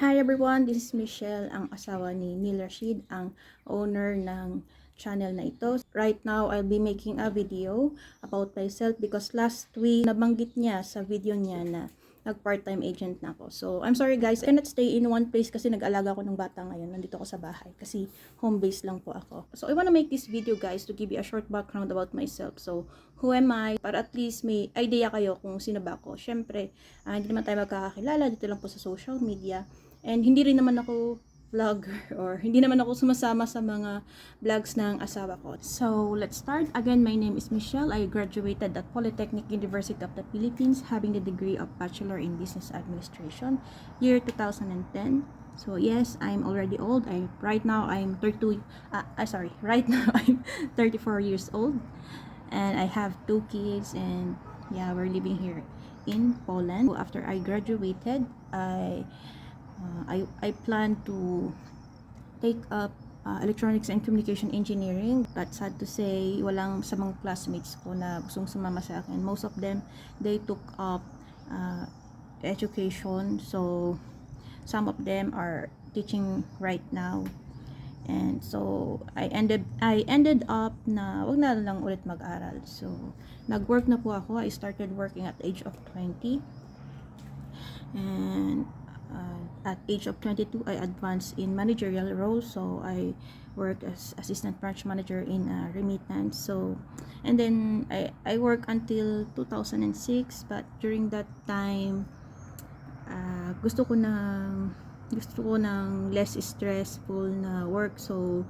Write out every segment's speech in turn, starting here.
Hi everyone, this is Michelle, ang asawa ni Neil Rashid, ang owner ng channel na ito. Right now, I'll be making a video about myself because last week, nabanggit niya sa video niya na nag-part-time agent na ako. So, I'm sorry guys, I cannot stay in one place kasi nag-alaga ako ng bata ngayon. Nandito ako sa bahay kasi home base lang po ako. So, I wanna make this video guys to give you a short background about myself. So, who am I? Para at least may idea kayo kung sino ba ako. Syempre, hindi naman tayo magkakakilala. Dito lang po sa social media. And hindi rin naman ako vlogger or hindi naman ako sumasama sa mga vlogs ng asawa ko. So, let's start. Again, my name is Michelle. I graduated at Polytechnic University of the Philippines having the degree of Bachelor in Business Administration, year 2010. So, yes, I'm already old. Right now I'm 34 years old. And I have 2 kids and yeah, we're living here in Poland. So, after I graduated, I plan to take up electronics and communication engineering, but sad to say walang sa mga classmates ko na gustong sumama sa akin. Most of them, they took up education, so some of them are teaching right now. And so I ended up na wag na lang ulit mag-aral. So nag-work na po ako. I started working at the age of 20. And at age of 22, I advanced in managerial roles. So I worked as assistant branch manager in remittance. So, and then I worked until 2006. But during that time, gusto ko ng less stressful na work. So,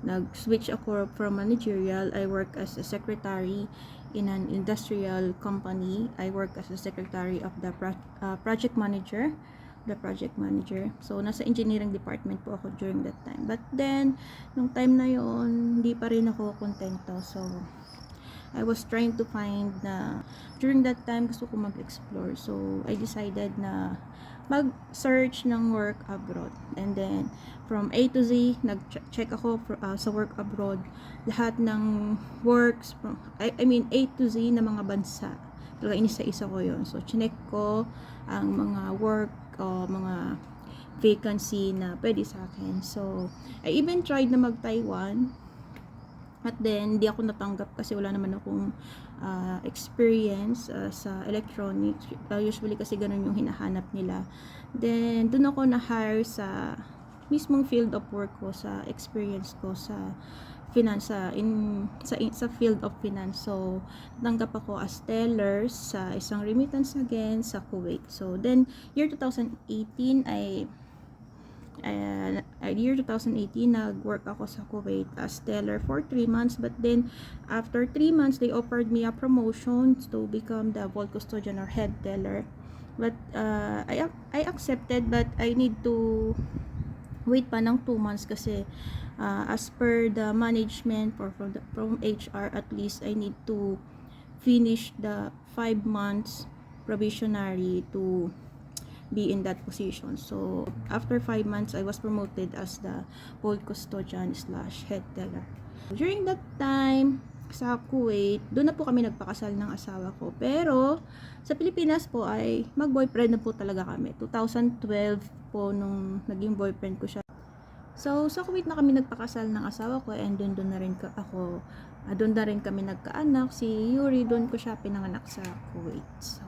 nag-switch ako from managerial. I work as a secretary in an industrial company. I work as a secretary of the project manager. So, nasa engineering department po ako during that time. But then, nung time na yon, hindi pa rin ako kontento. So, I was trying to find na during that time gusto ko mag-explore. So, I decided na mag-search ng work abroad. And then, from A to Z, nag-check ako sa work abroad. Lahat ng works, I mean A to Z na mga bansa. Talaga inisa-isa ko yon. So, chinek ko ang mga work o mga vacancy na pwede sa akin. So, I even tried na mag-Taiwan. At then, hindi ako natanggap kasi wala naman akong experience sa electronics. Usually kasi ganun yung hinahanap nila. Then, dun ako na-hire sa mismong field of work ko, sa experience ko sa finance, sa field of finance. So, natanggap ako as teller sa isang remittance again sa Kuwait. So, then, year 2018, year 2018, nag-work ako sa Kuwait as teller for 3 months. But then, after 3 months, they offered me a promotion to become the vault custodian or head teller. But I accepted, but I need to wait pa ng 2 months kasi as per the management or from HR, at least I need to finish the 5 months probationary to be in that position. So, after 5 months, I was promoted as the vault custodian / head teller. During that time, sa Kuwait, doon na po kami nagpakasal ng asawa ko. Pero, sa Pilipinas po ay mag-boyfriend na po talaga kami. 2012 po nung naging boyfriend ko siya. So, sa Kuwait na kami nagpakasal ng asawa ko and doon na rin ako, doon na rin kami nagkaanak. Si Yuri, doon ko siya pinanganak sa Kuwait. So,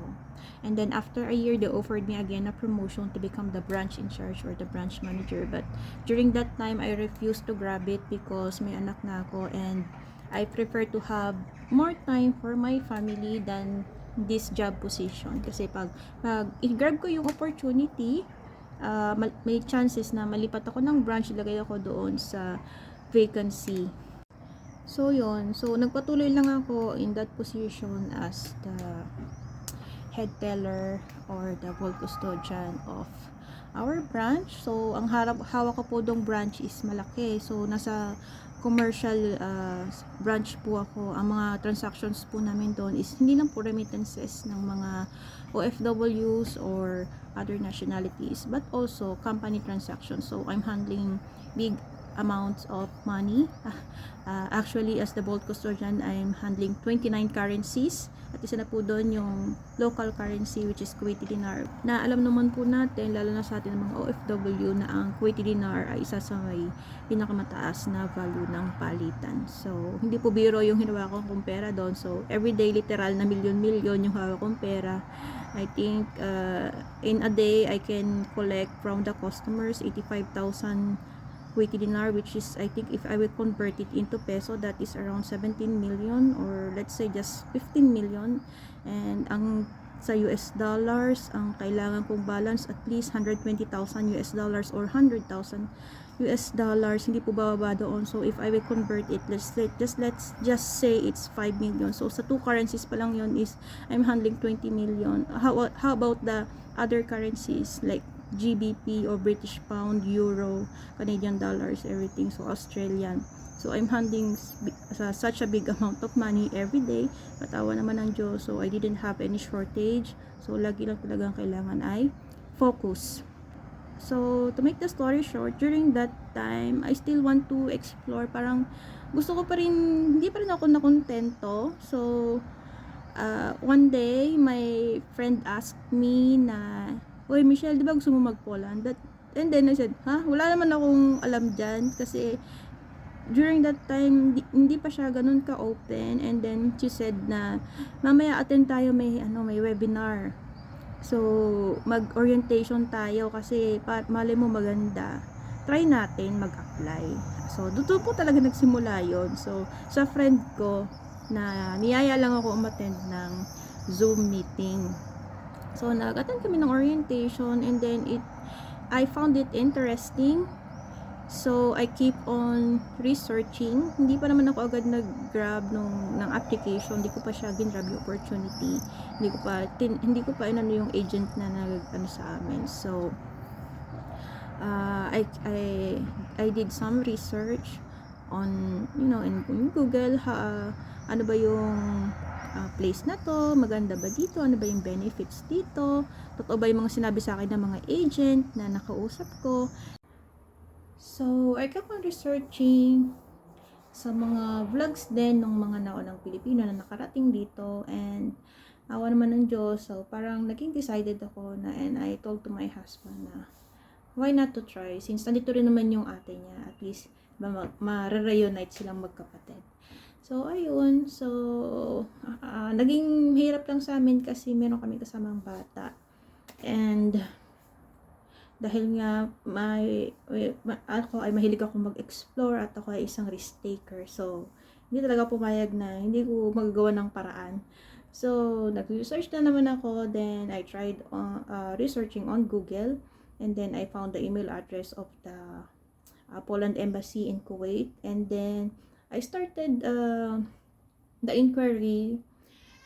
and then after a year, they offered me again a promotion to become the branch in charge or the branch manager. But during that time, I refused to grab it because may anak na ako and I prefer to have more time for my family than this job position. Kasi pag i-grab ko yung opportunity, may chances na malipat ako ng branch, ilagay ako doon sa vacancy. So, yon. So, nagpatuloy lang ako in that position as the head teller or the vault custodian of our branch. So, ang hawak ko po dong branch is malaki. So, nasa commercial branch po ako. Ang mga transactions po namin doon is hindi lang po remittances ng mga OFWs or other nationalities, but also company transactions. So, I'm handling big amounts of money. Actually, as the vault custodian, I'm handling 29 currencies. At isa na po doon yung local currency, which is Kuwaiti dinar. Na alam naman po natin, lalo na sa atin ng mga OFW, na ang Kuwaiti dinar ay isa sa may pinakamataas na value ng palitan. So, hindi po biro yung hinawa kong pera doon. So, everyday literal na milyon-milyon yung hawak kong pera. I think in a day, I can collect from the customers 85,000 Kuwaiti dinar, which is, I think if I will convert it into peso, that is around 17 million, or let's say just 15 million. And ang sa US dollars, ang kailangan kong balance at least 120,000 US dollars or 100,000 US dollars, hindi po bababa doon. So if I will convert it, let's say it's 5 million. So sa two currencies pa lang yun is I'm handling 20 million. How about the other currencies like GBP or British pound, euro, Canadian dollars, everything, so Australian. So I'm handling such a big amount of money every day. Patawa naman ng Diyos. So I didn't have any shortage. So lagi lang talagang kailangan ay focus. So to make the story short, during that time, I still want to explore. Parang gusto ko pa rin, hindi pa rin ako nakontento. So one day, my friend asked me na, "Oy, Michelle, di ba gusto mo mag-Poland?" And then I said, wala naman akong alam dyan kasi during that time, hindi pa siya ganun ka-open. And then she said na, mamaya attend tayo, may webinar. So, mag-orientation tayo kasi mali mo maganda. Try natin mag-apply. So, doon po talaga nagsimula yon. So, sa friend ko, na niyaya lang ako umattend ng Zoom meeting. So, nag-attend kami ng orientation, and then I found it interesting. So, I keep on researching. Hindi pa naman ako agad nag-grab ng application. Hindi ko pa siya ginrab yung opportunity. Hindi ko pa inano yung agent na nag-ano sa amin. So, I did some research on, in Google, ano ba yung place na to, maganda ba dito, ano ba yung benefits dito, totoo ba yung mga sinabi sa akin ng mga agent na nakausap ko. So, I kept on researching sa mga vlogs din ng mga naunang Pilipino na nakarating dito, and awa naman ng Diyos, so parang naging decided ako na, and I told to my husband na why not to try, since nandito rin naman yung ate niya, at least ma-reunite silang magkapatid. So, ayun. So, naging hirap lang sa amin kasi meron kami kasamang bata. And, dahil nga, ako ay mahilig ako mag-explore at ako ay isang risk taker. So, hindi talaga pumayag na hindi ko magagawa ng paraan. So, nag-research na naman ako. Then, I tried researching on Google. And then, I found the email address of the Poland Embassy in Kuwait. And then, I started the inquiry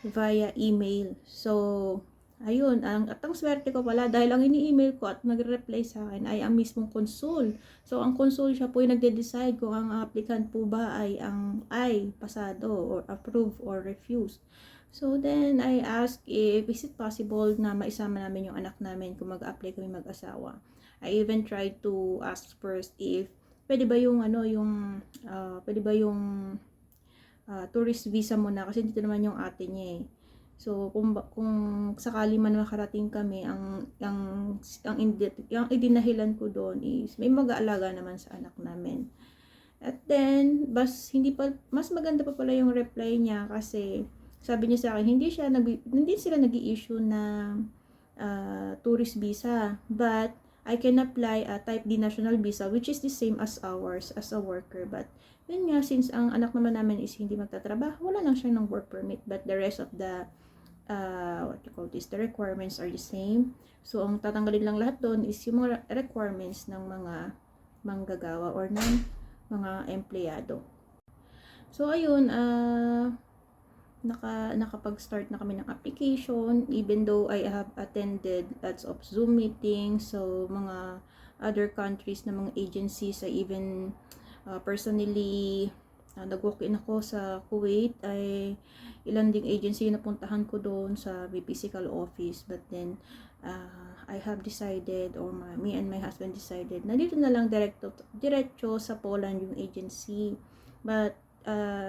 via email. So, ayun, ang swerte ko pala, dahil ang ini-email ko at nagre-reply sa akin ay ang mismong consul. So, ang consul siya po yung nagde-decide kung ang applicant po ba ay pasado or approve or refuse. So, then I asked if is it possible na maisama namin yung anak namin kung mag-apply kami mag-asawa. I even tried to ask first if pwede ba yung tourist visa muna, kasi dito naman yung ate niya eh. So kung sakali man makarating kami, ang idinahilan ko doon is may mag-aalaga naman sa anak namin. At then mas maganda pa pala yung reply niya, kasi sabi niya sa akin hindi sila nag-i-issue ng tourist visa, but I can apply a type D national visa, which is the same as ours as a worker. But yun nga, since ang anak naman namin is hindi magtatrabaho, wala lang siya ng work permit, but the rest of the the requirements are the same. So ang tatanggalin lang lahat doon is yung mga requirements ng mga manggagawa or ng mga empleyado. So ayun, nakapag-start na kami ng application, even though I have attended lots of Zoom meetings. So mga other countries na mga agencies, I even personally nag-walk-in ako sa Kuwait, ay ilan ding agency na puntahan ko doon sa may physical office. But then I have decided, or me and my husband decided, na dito na lang diretso sa Poland yung agency. But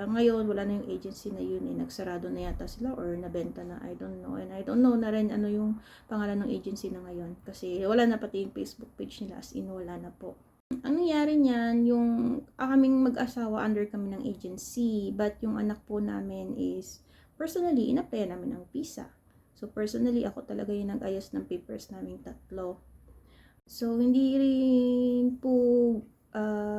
ngayon wala na yung agency na yun, nagsarado na yata sila or nabenta na, I don't know. And I don't know na rin ano yung pangalan ng agency na ngayon, kasi wala na pati yung Facebook page nila, as in wala na po. Ang nangyari niyan, yung kaming mag-asawa, under kami ng agency, but yung anak po namin is personally in-apply namin ng visa. So personally ako talaga yung nag-ayos ng papers namin tatlo. So hindi rin po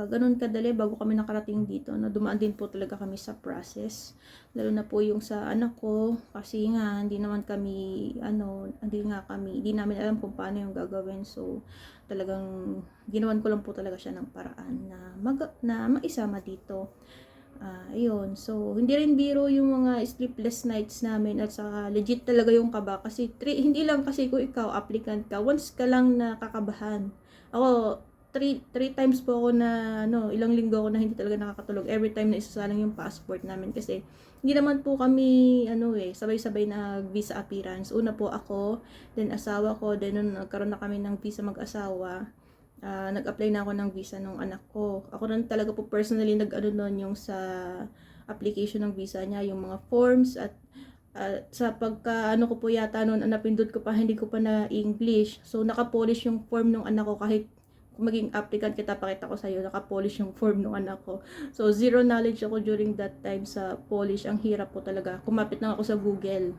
ganun kadali bago kami nakarating dito, na dumaan din po talaga kami sa process, lalo na po yung sa anak ko, kasi nga hindi naman kami hindi namin alam kung paano yung gagawin. So talagang ginawan ko lang po talaga siya ng paraan na maisama dito. Ayun, so hindi rin biro yung mga sleepless nights namin, at saka legit talaga yung kaba, kasi hindi lang kasi kung ikaw applicant ka, once ka lang nakakabahan. Ako 3 times po ako na ilang linggo ako na hindi talaga nakakatulog every time na isasalang yung passport namin, kasi hindi naman po kami sabay-sabay na visa appearance. Una po ako, then asawa ko, then nung nagkaroon na kami ng visa mag-asawa, nag-apply na ako ng visa nung anak ko. Ako rin talaga po personally nun yung sa application ng visa niya, yung mga forms, at sa pagka ko po yata noon, napindot ko pa, hindi ko pa na English. So naka-polish yung form ng anak ko, kahit kung maging applicant kita, pakita ko sa'yo, naka-polish yung form ng anak ko. So zero knowledge ako during that time sa Polish. Ang hirap po talaga. Kumapit lang ako sa Google.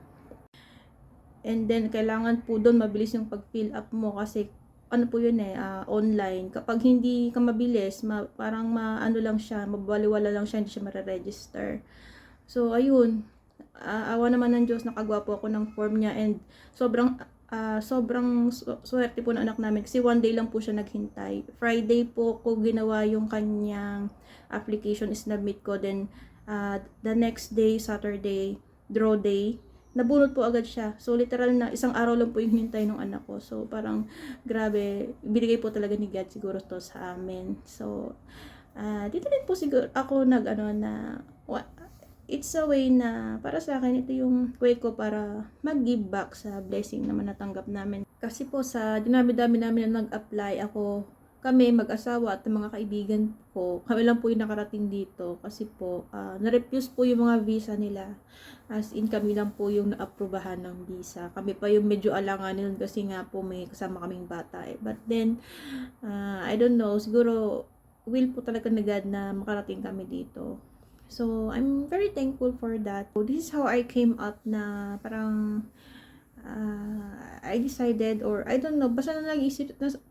And then kailangan po doon mabilis yung pag-fill up mo, kasi po yun online. Kapag hindi ka mabilis, parang lang siya, mabaliwala lang siya, hindi siya mare-register. So ayun, awa naman ng Diyos, nakagawa po ako ng form niya, and sobrang swerte po ng anak namin, kasi 1 day lang po siya naghintay. Friday po ko ginawa yung kanyang application, submit ko, then the next day, Saturday, draw day, nabunot po agad siya. So literal na isang araw lang po yung hintay ng anak ko. So parang grabe, binigay po talaga ni God siguro to sa amin. So dito din po siguro ako it's a way na para sa akin, ito yung way ko para mag-give back sa blessing naman natanggap namin. Kasi po sa dinami-dami namin na nag-apply, kami mag-asawa at mga kaibigan ko, kami lang po yung nakarating dito, kasi po na-refuse po yung mga visa nila. As in, kami lang po yung na-aprobahan ng visa. Kami pa yung medyo alanganin kasi nga po may kasama kaming bata But then I don't know, siguro will po talaga ni God na makarating kami dito. So I'm very thankful for that. So this is how I came up na parang I decided, or I don't know, basta na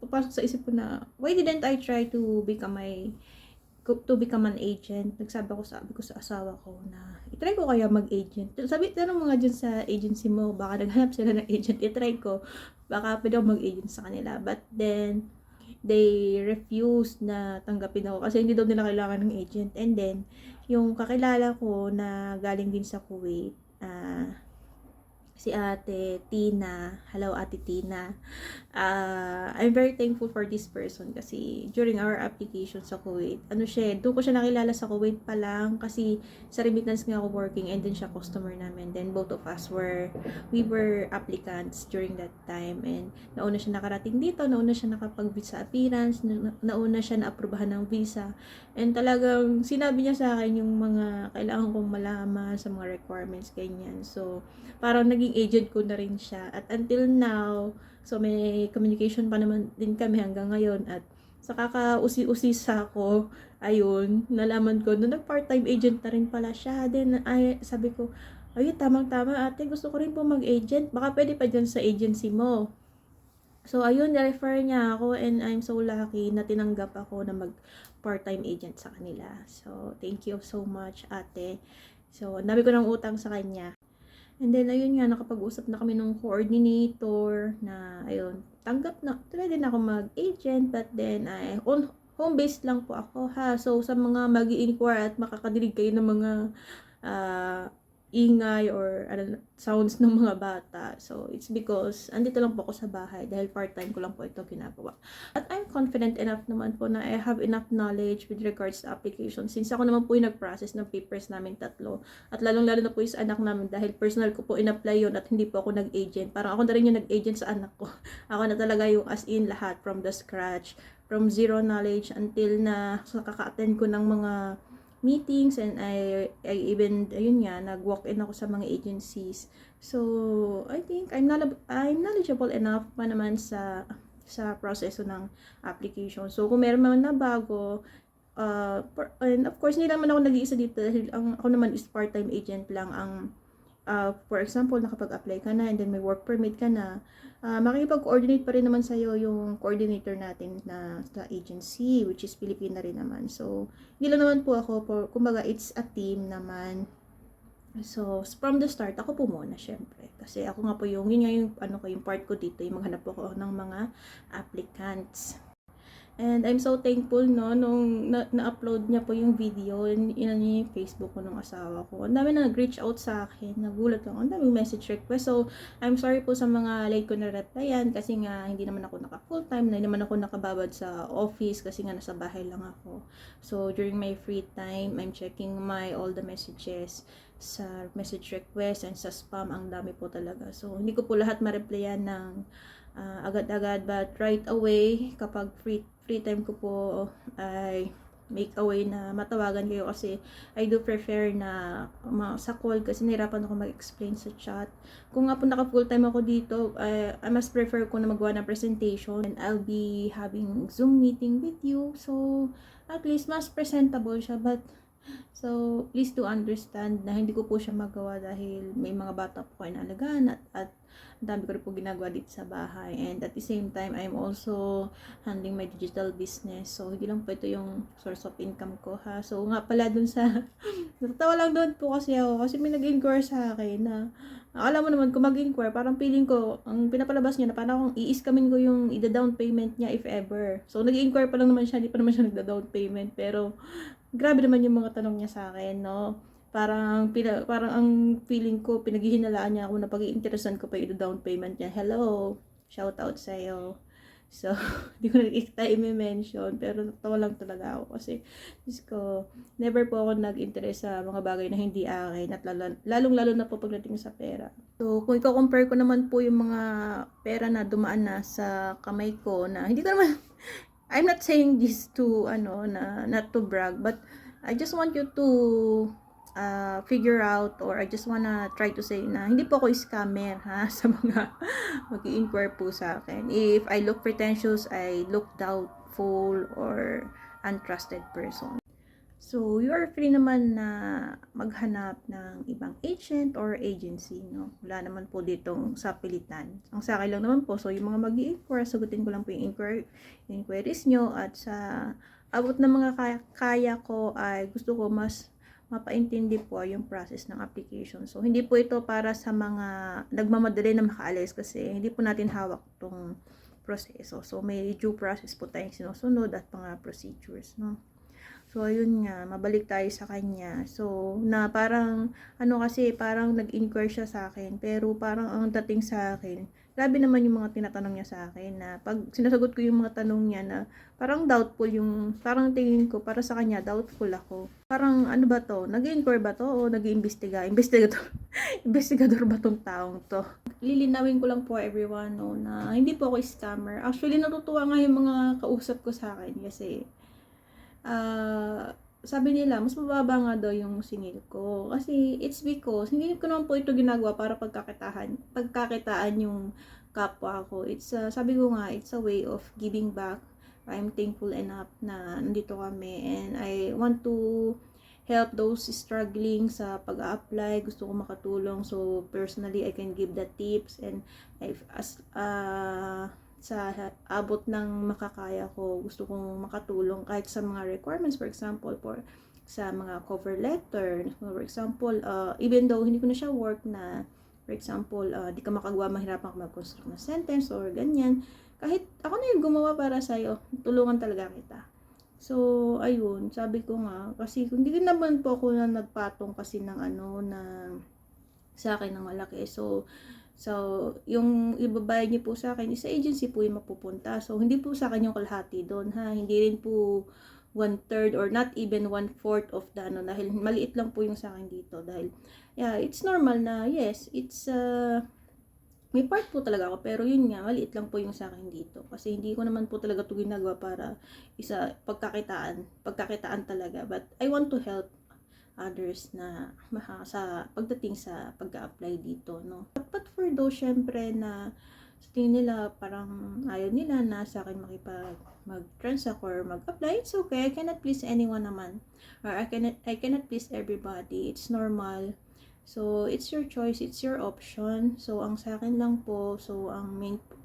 papasok sa isip ko na, why didn't I try to become an agent? Sabi ko sa asawa ko na, itry ko kaya mag-agent. Tanong mga dyan sa agency mo, baka naghanap sila ng agent, itry ko, baka pwede ako mag-agent sa kanila. But then, they refused na tanggapin ako, kasi hindi daw nila kailangan ng agent. And then, yung kakilala ko na galing din sa Kuwait, si Ate Tina. Hello, Ate Tina. I'm very thankful for this person, kasi during our application sa Kuwait, doon ko siya nakilala sa Kuwait pa lang, kasi sa remittance nga ako working, and then siya customer namin. Then both of us we were applicants during that time, and nauna siya nakarating dito, nauna siya nakapag-visa appearance, nauna siya na-aprobahan ng visa, and talagang sinabi niya sa akin yung mga kailangan kong malaman sa mga requirements, ganyan. So parang naging agent ko na rin siya, at until now, so may communication pa naman din kami hanggang ngayon. At sa kakausi-usisa ko, ayun, nalaman ko na nag-part-time agent na rin pala siya. Then sabi ko, ay tamang-tama ate, gusto ko rin po mag-agent, baka pwede pa dyan sa agency mo. So ayun, na-refer niya ako, and I'm so lucky na tinanggap ako na mag-part-time agent sa kanila. So thank you so much ate. So ang dami ko ng utang sa kanya. And then, ayun nga, nakapag-usap na kami ng coordinator na, ayun, try din ako mag-agent, but then, home-based lang po ako, ha. So, sa mga mag-i-inquire at makakadinig kayo ng mga ingay or sounds ng mga bata. So, it's because andito lang po ako sa bahay dahil part-time ko lang po ito ginagawa. At I'm confident enough naman po na I have enough knowledge with regards to application since ako naman po yung nag-process ng papers namin tatlo. At lalong-lalo na po yung sa anak namin dahil personal ko po in-apply yun at hindi po ako nag-agent. Parang ako na rin yung nag-agent sa anak ko. Ako na talaga yung as in lahat from the scratch, from zero knowledge until na kaka-attend ko ng mga meetings and I even ayun nga nag-walk-in ako sa mga agencies. So I think I'm knowledgeable enough pa naman sa proseso ng application. So kung meron man na bago, and of course hindi naman ako nag-iisa dito dahil ako naman is part-time agent lang. For example, nakapag-apply ka na and then may work permit ka na, makikipag-coordinate pa rin naman sa'yo yung coordinator natin na sa agency, which is Pilipina rin naman. So, hindi lang naman po ako, kumbaga, it's a team naman. So, from the start, ako po muna, syempre. Kasi ako nga po yun nga yung, yung part ko dito, yung maghanap po ako ng mga applicants. And I'm so thankful, no, nung na-upload niya po yung video, yung Facebook ko nung asawa ko. Ang dami na nag-reach out sa akin, nagulat lang, ang daming message request. So, I'm sorry po sa mga late ko na replyan kasi nga hindi naman ako naka-full time, hindi naman ako nakababad sa office kasi nga nasa bahay lang ako. So, during my free time, I'm checking all the messages sa message request and sa spam, ang dami po talaga. So, hindi ko po lahat ma-replyan ng agad-agad, but right away kapag free time ko po ay make a way na matawagan kayo kasi I do prefer na sa call kasi nahirapan ako mag-explain sa chat. Kung nga po naka full time ako dito, I must prefer ko na magawa ng presentation and I'll be having Zoom meeting with you, so at least mas presentable siya. But so please do understand na hindi ko po siya magawa dahil may mga bata po kayo na alagaan at dami ko rin po ginagawa dito sa bahay. And at the same time, I'm also handling my digital business. So, hindi lang po ito yung source of income ko, ha. So, nga pala dun sa natawa lang doon po kasi ako. Kasi may nag-inquire sa akin na alam mo naman, kung mag-inquire, parang feeling ko, ang pinapalabas niya na parang kung i-scamin ko yung ida-down payment niya if ever. So, nag-inquire pa lang naman siya, hindi pa naman siya nagda-down payment. Pero, grabe naman yung mga tanong niya sa akin, no. Parang ang feeling ko, pinaghihinalaan niya ako na pag-iinteresan ko pa yung down payment niya. Hello, shout out sa'yo. So, hindi ko na i-mention, pero natawa lang talaga ako kasi, Diyos ko, never po ako nag-interest sa mga bagay na hindi akin at lalong-lalo na po pagdating sa pera. So, kung i-compare ko naman po yung mga pera na dumaan na sa kamay ko na, hindi ko naman, I'm not saying this to, not to brag, but I just want you to figure out, or I just wanna try to say na hindi po ako scammer, ha, sa mga mag-i-inquire po sa akin. If I look pretentious, I look doubtful or untrusted person. So, you are free naman na maghanap ng ibang agent or agency, no? Wala naman po ditong sapilitan. Ang sa akin lang naman po, so yung mga mag-i-inquire, sagutin ko lang po yung inquiries nyo at sa abot ng mga kaya ko ay gusto ko mas mapaintindi po yung process ng application. So, hindi po ito para sa mga nagmamadali na makaalis kasi hindi po natin hawak itong proseso. So, may due process po tayong sinusunod at mga procedures, no? So, ayun nga, mabalik tayo sa kanya. So, na parang, kasi, parang nag-inquire siya sa akin, pero parang ang dating sa akin, grabe naman yung mga tinatanong niya sa akin, na pag sinasagot ko yung mga tanong niya na, parang doubtful yung, parang tingin ko, para sa kanya, doubtful ako. Parang, ano ba to? Nag-inquire ba to? O nag-iimbestiga? Investigator? Investigador ba tong taong to? Lilinawin ko lang po everyone, no, na hindi po ako scammer. Actually, natutuwa nga yung mga kausap ko sa akin kasi, sabi nila, mas mababa nga daw yung singil ko. Kasi, it's because, hindi ko naman po ito ginagawa para pagkakitaan yung kapwa ko. Sabi ko nga, it's a way of giving back. I'm thankful enough na nandito kami and I want to help those struggling sa pag-a-apply. Gusto ko makatulong. So, personally, I can give the tips and sa abot ng makakaya ko, gusto kong makatulong kahit sa mga requirements, for example, sa mga cover letter, for example, even though hindi ko na siya work na, for example, di ka makagawa, mahirapan ka mag-construct ng sentence or ganyan, kahit ako na yung gumawa para sa'yo, tulungan talaga kita. So, ayun, sabi ko nga, kasi hindi naman po ako na nagpatong kasi ng sa akin ng malaki. So yung ibabayad niyo po sa akin, sa agency po yung mapupunta. So, hindi po sa akin yung kalahati doon, ha. Hindi rin po 1/3 or not even 1/4 of the ano, dahil maliit lang po yung sa akin dito. Dahil, yeah, it's normal na, yes, it's, may part po talaga ako, pero yun nga, maliit lang po yung sa akin dito. Kasi hindi ko naman po talaga ito ginagawa para pagkakitaan talaga. But I want to help others na sa pagdating sa pag-apply dito, no. But for those syempre na sa tingin nila parang ayaw nila na sa akin mag-transact or mag-apply, it's okay. I cannot please anyone naman, or I cannot please everybody. It's normal. So it's your choice, it's your option. So ang sa akin lang po, so ang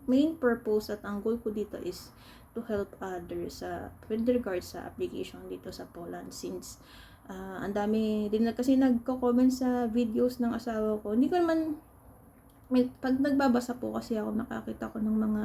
main purpose at ang goal ko dito is to help others with regards sa application dito sa Poland, since ang dami din kasi nagko-comment sa videos ng asawa ko. Hindi ko naman, pag nagbabasa po kasi ako, nakakita ko ng mga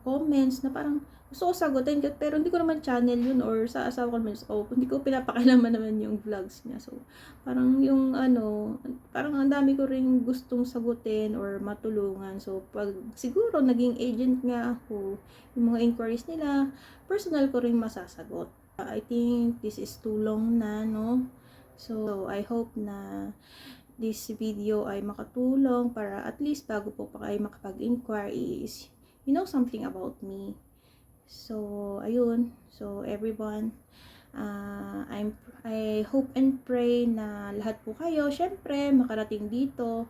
comments na parang gusto ko sagutin, pero hindi ko naman channel yun, or sa asawa ko naman, hindi ko pinapakalaman naman yung vlogs niya. So parang yung ano, parang ang dami ko ring gustong sagutin or matulungan. So pag siguro naging agent nga ako, yung mga inquiries nila, personal ko ring masasagot. I think this is too long na, no? So, I hope na this video ay makatulong para at least bago po pa kayo makapag-inquire is you know something about me. So, ayun. So, everyone, I hope and pray na lahat po kayo, syempre, makarating dito.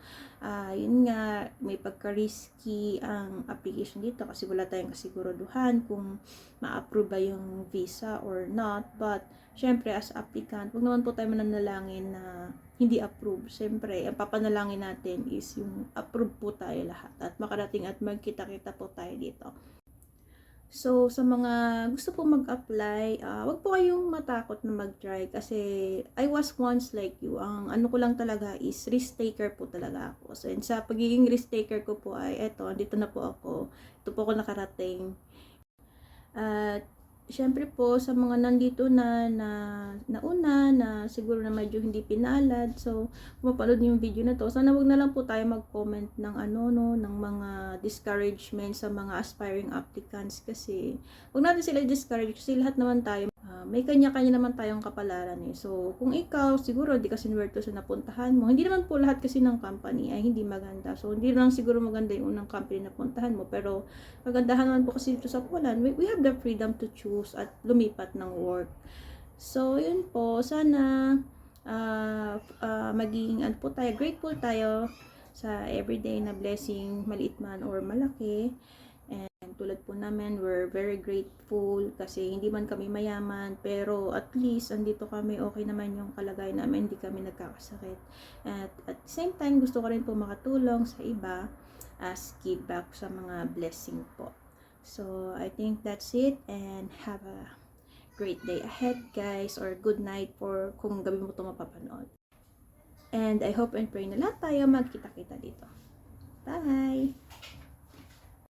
Yun nga, may pagka-risky ang application dito kasi wala tayong kasiguraduhan kung ma-approve ba yung visa or not. But, syempre, as applicant, huwag naman po tayo mananalangin na hindi approve. Syempre, ang papanalangin natin is yung approve po tayo lahat at makarating at magkita-kita po tayo dito. So, sa mga gusto pong mag-apply, wag po kayong matakot na mag-try kasi I was once like you. Ang ano ko lang talaga is risk taker po talaga ako. So, sa pagiging risk taker ko po ay andito na po ako. Ito po ako nakarating. At syempre po sa mga nandito na nauna na siguro na medyo hindi pinalad, so kung mapanood niyo yung video na to, sana wag na lang po tayo mag-comment ng ng mga discouragement sa mga aspiring applicants, kasi wag natin sila discourage kasi lahat naman tayo may kanya-kanya naman tayong kapalaran eh. So kung ikaw siguro di ka sinuwerte sa napuntahan mo, hindi naman po lahat kasi ng company ay hindi maganda. So hindi lang siguro maganda yung unang company na puntahan mo, pero magandahan naman po kasi dito sa Poland, we have the freedom to choose at lumipat ng work. So, yun po. Sana maging po tayo, grateful tayo sa everyday na blessing, maliit man or malaki. And tulad po namin, we're very grateful kasi hindi man kami mayaman, pero at least andito kami, okay naman yung kalagayan namin, hindi kami nagkakasakit. At the same time, gusto ko rin po makatulong sa iba as give back sa mga blessing po. So, I think that's it, and have a great day ahead, guys, or good night for kung gabi mo ito mapapanood. And I hope and pray na lahat tayo magkita-kita dito. Bye!